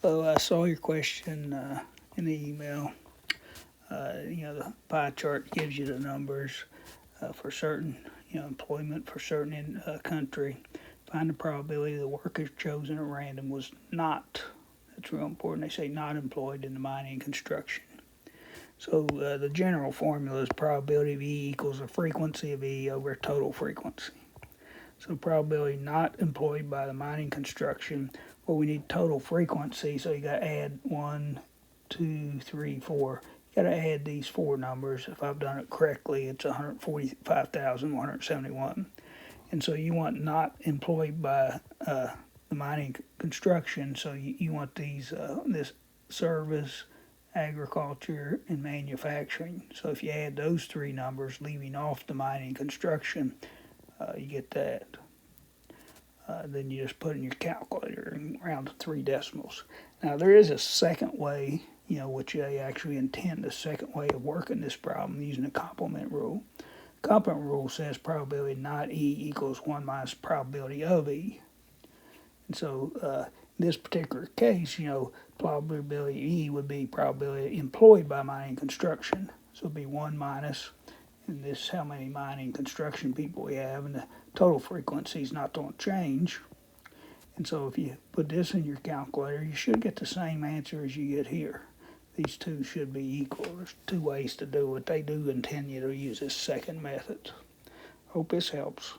So I saw your question in the email. The pie chart gives you the numbers for certain, employment for certain country. Find the probability the worker chosen at random was not. That's real important. They say not employed in the mining and construction. So the general formula is probability of E equals the frequency of E over total frequency. So probability not employed by the mining construction, well, we need total frequency, so you got to add 1, 2, 3, 4. You got to add these four numbers. If I've done it correctly, it's 145,171. And so you want not employed by the mining construction, so you want these this service, agriculture, and manufacturing. So if you add those three numbers, leaving off the mining construction, you get that. Then you just put in your calculator and round to 3 decimals. Now there is a second way, which they actually intend a second way of working this problem using the complement rule. Complement rule says probability not E equals 1 minus probability of E. And so in this particular case, probability E would be probability employed by mining construction. So it'd be 1 minus, and this is how many mining construction people we have, and the total frequency is not going to change. And so if you put this in your calculator, you should get the same answer as you get here. These two should be equal. There's two ways to do it. They do intend you to use this second method. Hope this helps.